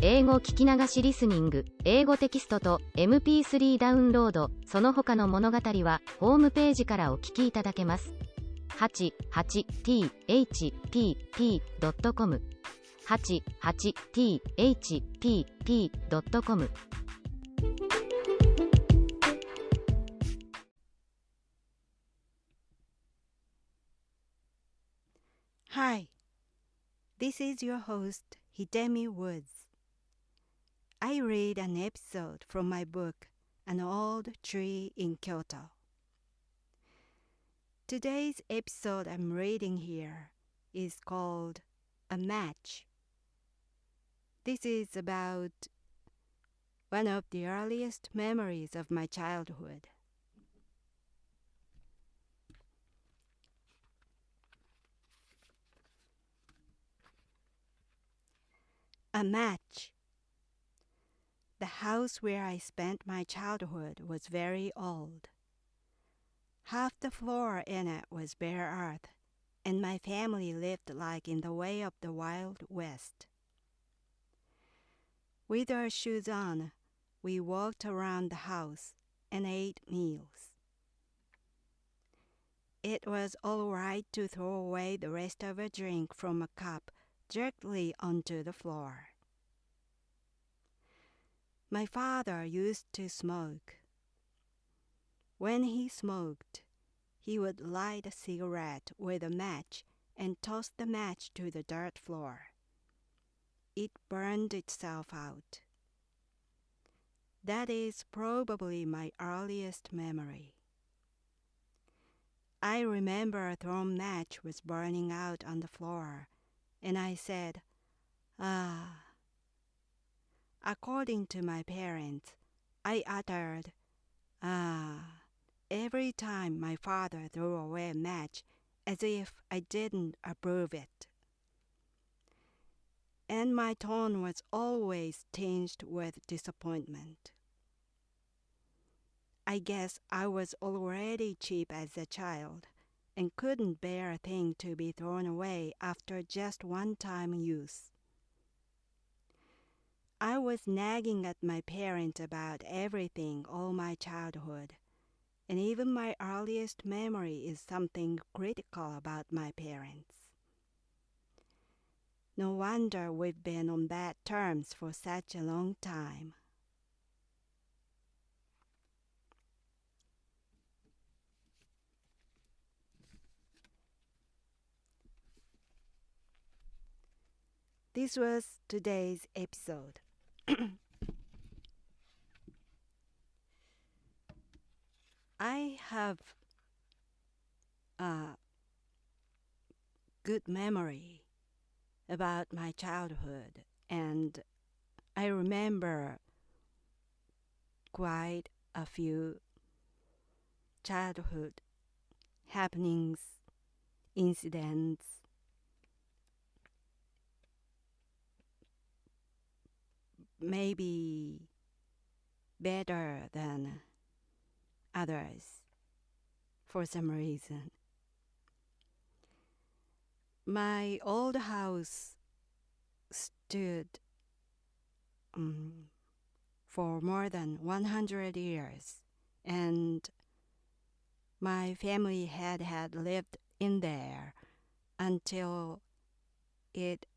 英語聞き流しリスニング、英語テキストと MP3 ダウンロード、その他の物語はホームページからお聞きいただけます。88thpp.com 88thpp.com Hi, this is your host, Hidemi Woods. I read an episode from my book, An Old Tree in Kyoto. Today's episode I'm reading here is called A Match. This is about one of the earliest memories of my childhood. A match. The house where I spent my childhood was very old. Half the floor in it was bare earth, and my family lived like in the way of the Wild West. With our shoes on, we walked around the house and ate meals. It was all right to throw away the rest of a drink from a cup directly onto the floor. My father used to smoke. When he smoked, he would light a cigarette with a match and toss the match to the dirt floor. It burned itself out. That is probably my earliest memory. I remember a thrown match was burning out on the floor, and I said, "Ah." According to my parents, I uttered, "Ah," every time my father threw away a match, as if I didn't approve it. And my tone was always tinged with disappointment. I guess I was already cheap as a child and couldn't bear a thing to be thrown away after just one-time use. I was nagging at my parents about everything all my childhood, and even my earliest memory is something critical about my parents. No wonder we've been on bad terms for such a long time. This was today's episode. I have a good memory about my childhood, and I remember quite a few childhood happenings, incidents, maybe better than others for some reason. My old house stood for more than 100 years, and my family had lived in there until it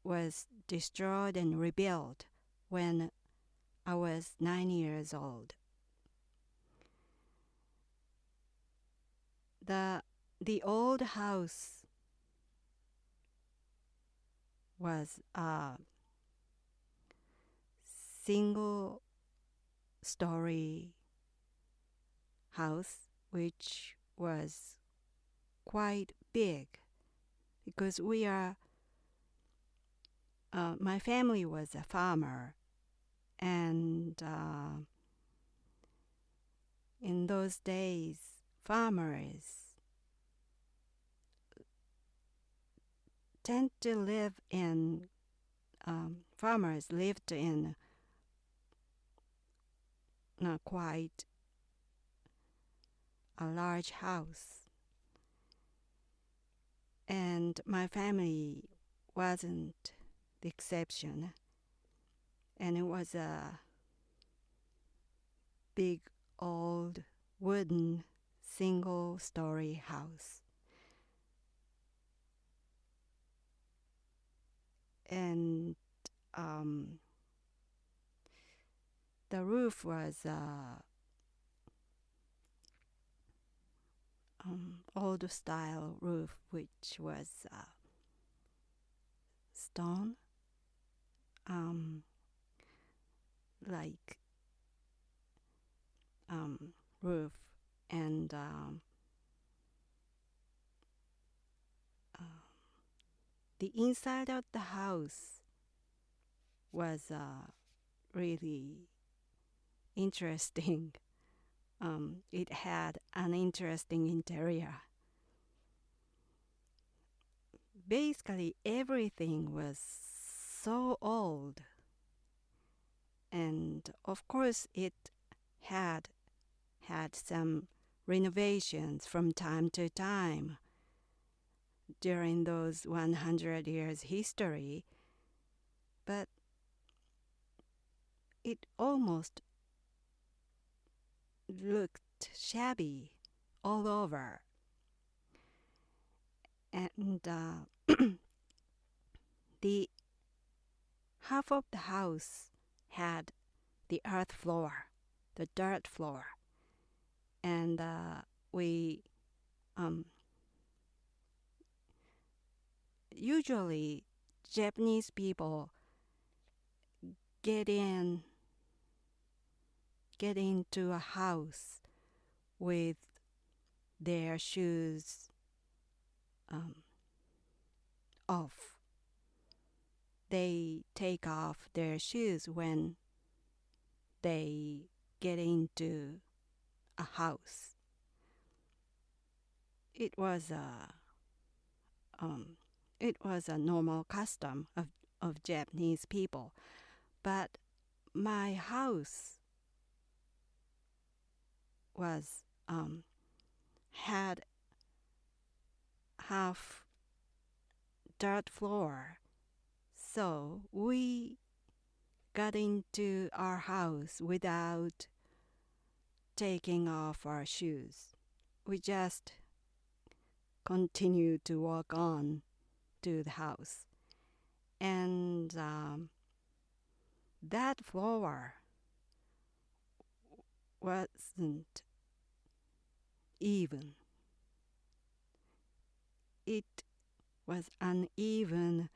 was destroyed and rebuilt when I was 9 years old. The old house was a single-story house, which was quite big because my family was a farmer, and in those days, farmers lived in quite a large house, and my family wasn't the exception. and it was a big old wooden single-story house. And the roof was old style roof, which was stone, like roof, and the inside of the house was really interesting. It had an interesting interior. Basically, everything was so old. And of course, it had some renovations from time to time during those 100 years history. But it almost looked shabby all over. And the half of the house had the earth floor, the dirt floor. And we usually Japanese people get into a house with their shoes off. They take off their shoes when they get into a house. It was a normal custom of Japanese people, but my house was had half dirt floor, so we got into our house without taking off our shoes. We just continued to walk on to the house, and that floor wasn't even. It was uneven,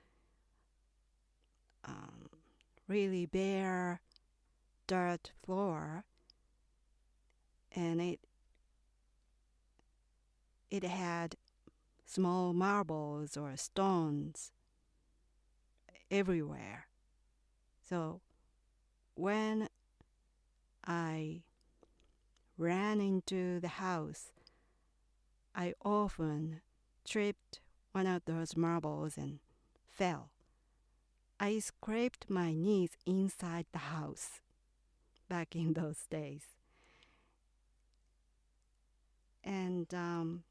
really bare dirt floor, and it had small marbles or stones everywhere. So when I ran into the house, I often tripped one of those marbles and fell. I scraped my knees inside the house back in those days. And on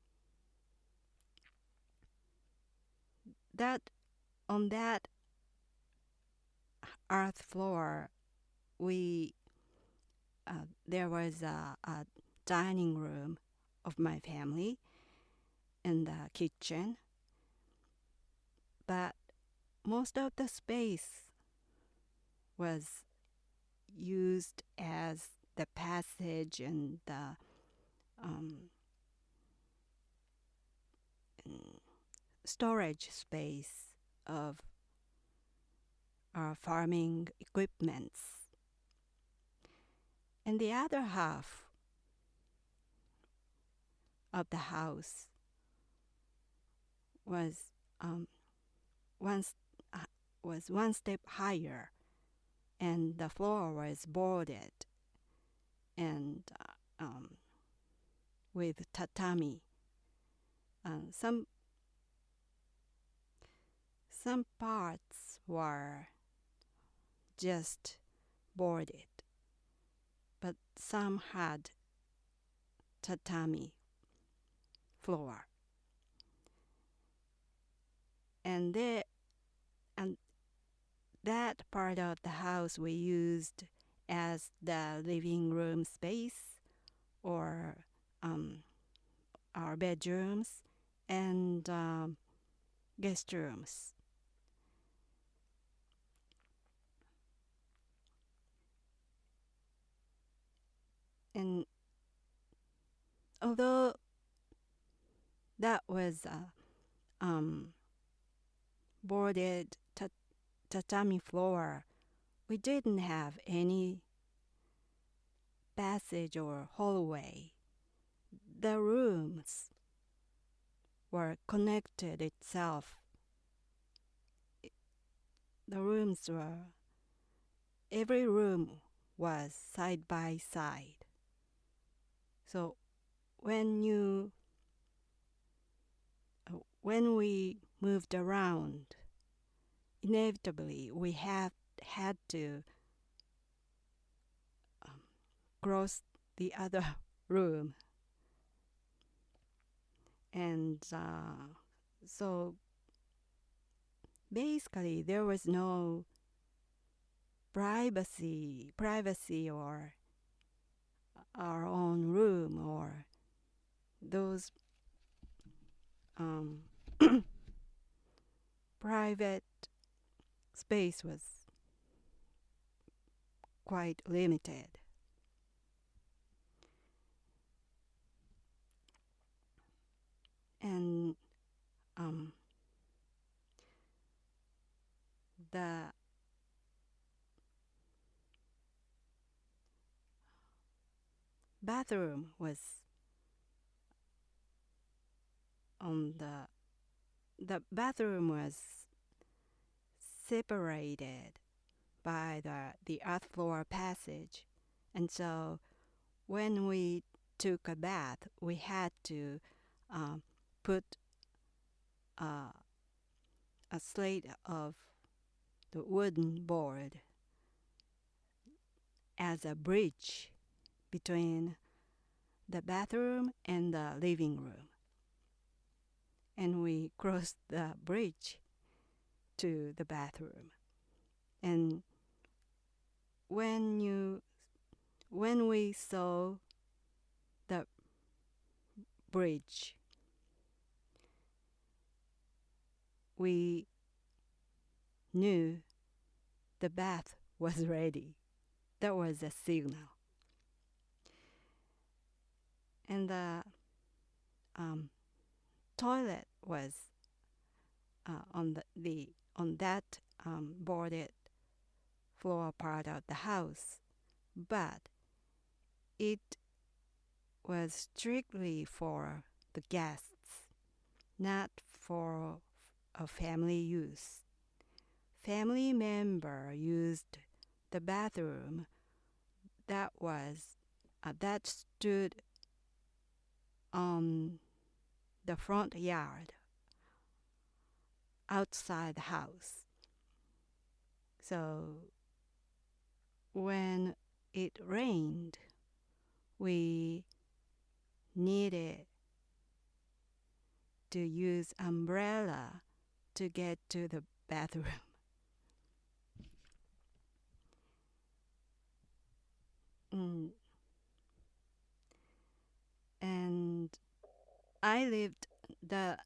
that earth floor, there was a dining room of my family and the kitchen, but most of the space was used as the passage and the storage space of our farming equipments. And the other half of the house was one step higher, and the floor was boarded and with tatami. Some parts were just boarded, but some had tatami floor. And that part of the house we used as the living room space or our bedrooms and guest rooms. And although that was boarded tatami floor, we didn't have any passage or hallway. The rooms were connected itself. Every room was side by side. So when we moved around, inevitably we had to cross the other room. And so basically there was no privacy or our own room or those private space was quite limited. And the bathroom was the bathroom was separated by the earth floor passage, and so when we took a bath, we had to put a slate of the wooden board as a bridge between the bathroom and the living room. And we crossed the bridge to the bathroom. And when we saw the bridge, we knew the bath was ready. That was a signal. And the toilet was on that boarded floor part of the house, but it was strictly for the guests, not for a family use. Family member used the bathroom that stood on the front yard outside the house. So when it rained, we needed to use umbrella to get to the bathroom. And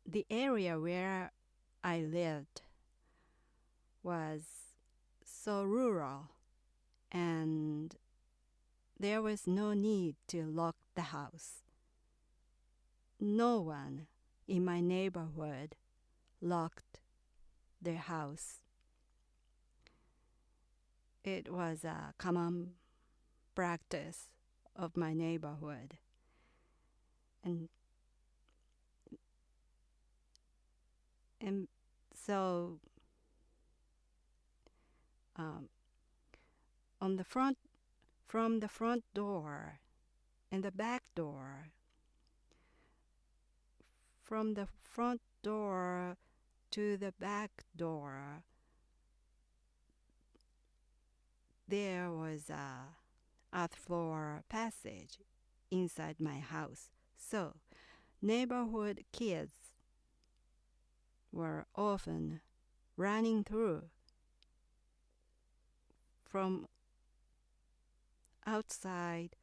the area where I lived was so rural, and there was no need to lock the house. No one in my neighborhood locked their house. It was a common practice of my neighborhood. And so from the front door and the back door, from the front door to the back door, there was a earth floor passage inside my house. So neighborhood kids were often running through from outside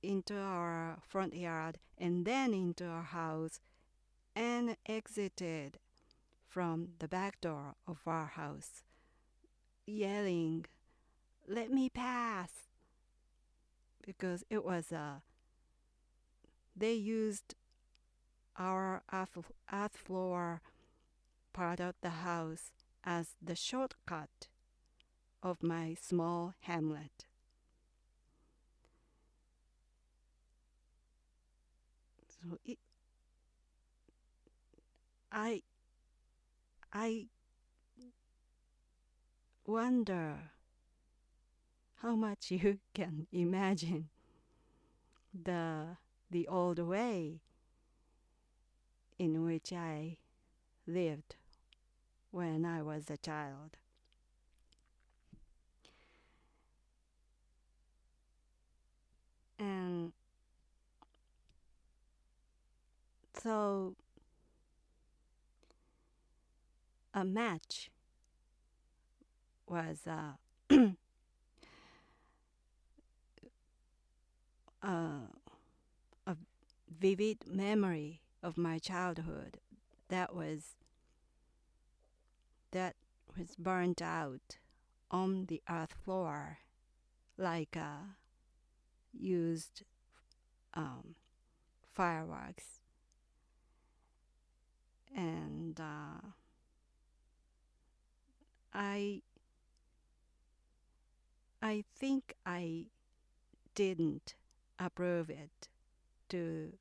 into our front yard and then into our house and exited from the back door of our house, yelling, "Let me pass!" Because it was they used our earth floor part of the house as the shortcut of my small hamlet. So I wonder how much you can imagine the old way in which I lived when I was a child. And so a match was a vivid memory of my childhood that was burnt out on the earth floor like used fireworks. And I think I didn't approve it to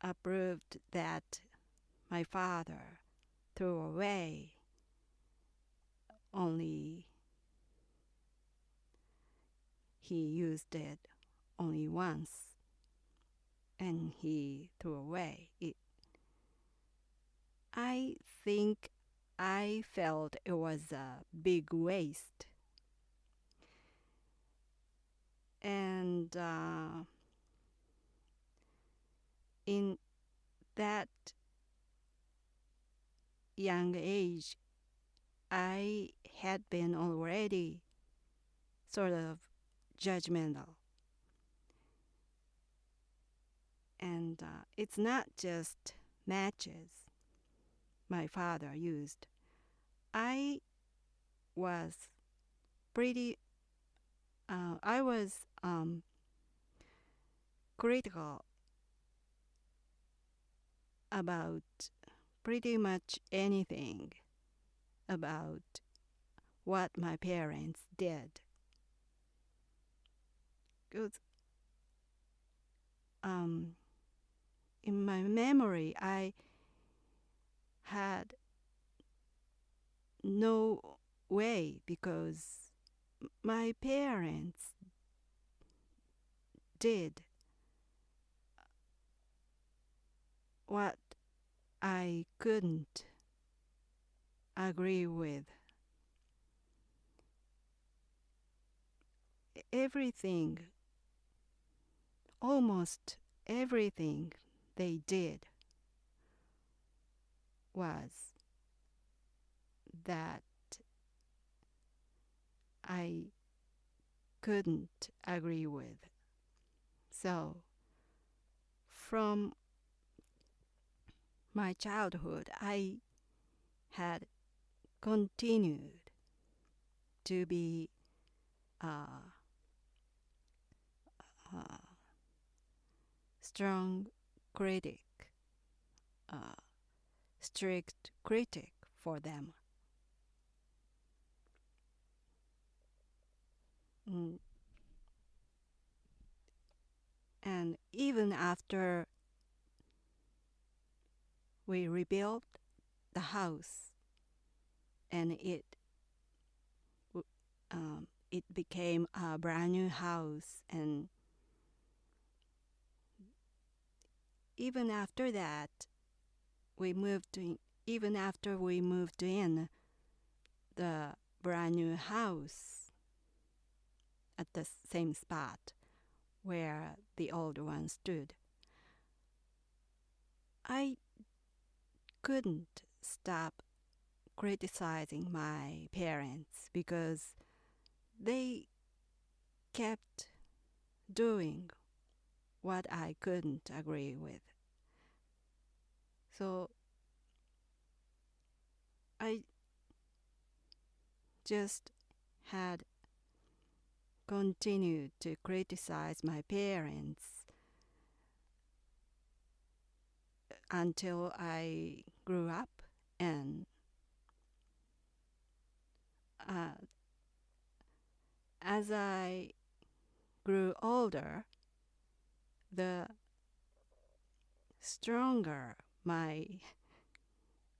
approved that my father threw away. Only he used it only once and he threw away it. I think I felt it was a big waste. And in that young age, I had been already sort of judgmental. And it's not just matches my father used. I was critical about pretty much anything about what my parents did. Because in my memory, I had no way because my parents did what I couldn't agree with. Everything, almost everything they did was that I couldn't agree with. So from my childhood, I had continued to be a strong critic, strict critic for them. And even after we rebuilt the house and it became a brand new house, and even after that even after we moved in the brand new house at the same spot where the old one stood, I couldn't stop criticizing my parents because they kept doing what I couldn't agree with. So I just had continued to criticize my parents until I grew up, and as I grew older, the stronger my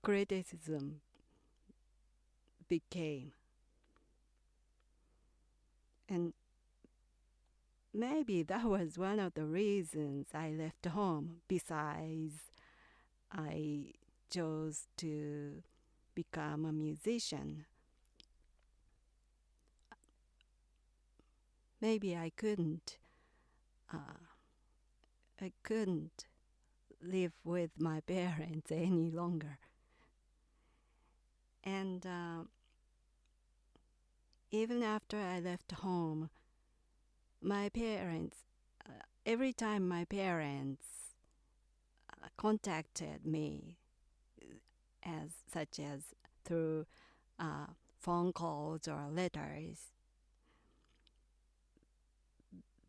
criticism became. And maybe that was one of the reasons I left home, besides I chose to become a musician. Maybe I couldn't live with my parents any longer. And even after I left home, my parents, every time my parents contacted me, such as through phone calls or letters,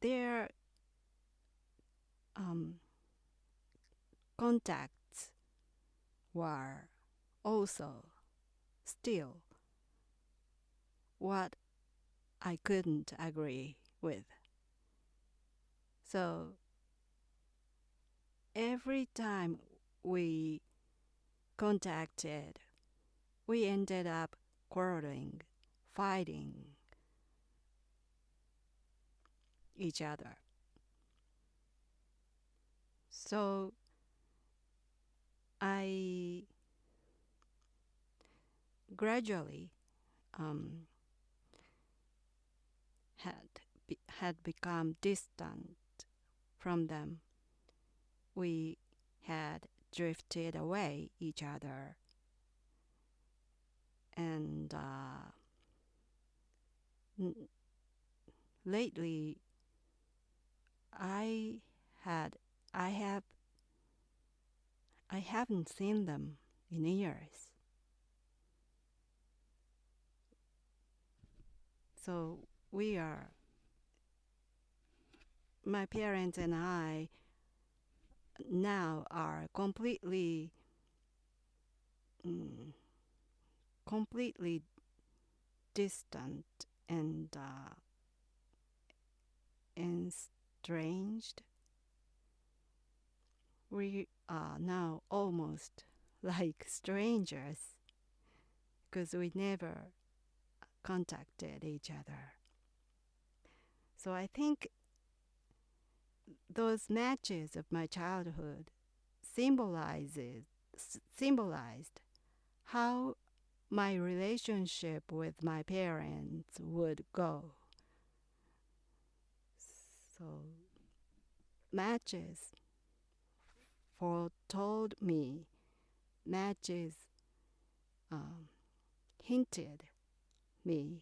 their contacts were also still what I couldn't agree with. So every time we contacted, we ended up quarreling, fighting each other. So I gradually had become distant from them. We had drifted away each other, and lately I haven't seen them in years. So my parents and I now are completely distant and estranged. We are now almost like strangers because we never contacted each other. So I think those matches of my childhood symbolized how my relationship with my parents would go. So matches foretold me, matches hinted me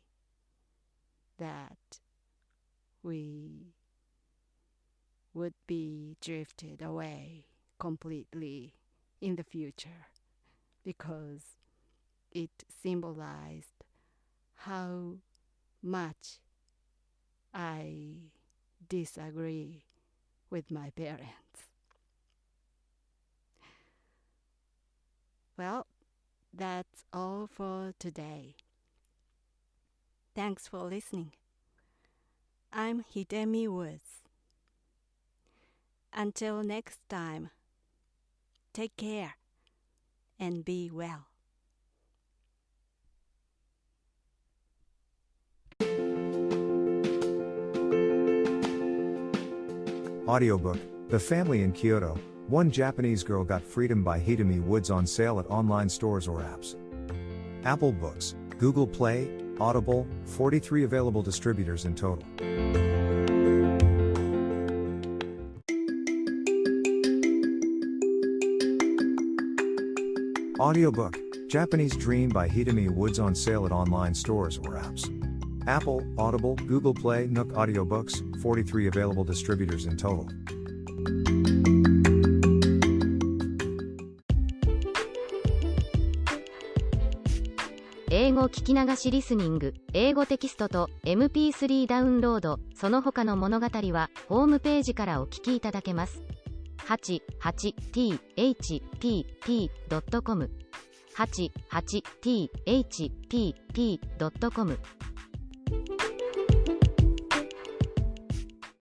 that we would be drifted away completely in the future, because it symbolized how much I disagree with my parents. Well, that's all for today. Thanks for listening. I'm Hidemi Woods. Until next time, take care and be well. Audiobook, The Family in Kyoto, One Japanese Girl Got Freedom by Hidemi Woods on sale at online stores or apps. Apple Books, Google Play, Audible, 43 available distributors in total. Audiobook, Japanese Dream by Hidemi Woods on sale at online stores or apps. Apple, Audible, Google Play, Nook Audiobooks, 43 available distributors in total. 英語聞き流しリスニング、英語テキストと MP3 ダウンロード、その他の物語はホームページからお聞きいただけます。88thpp.com 88thpp.com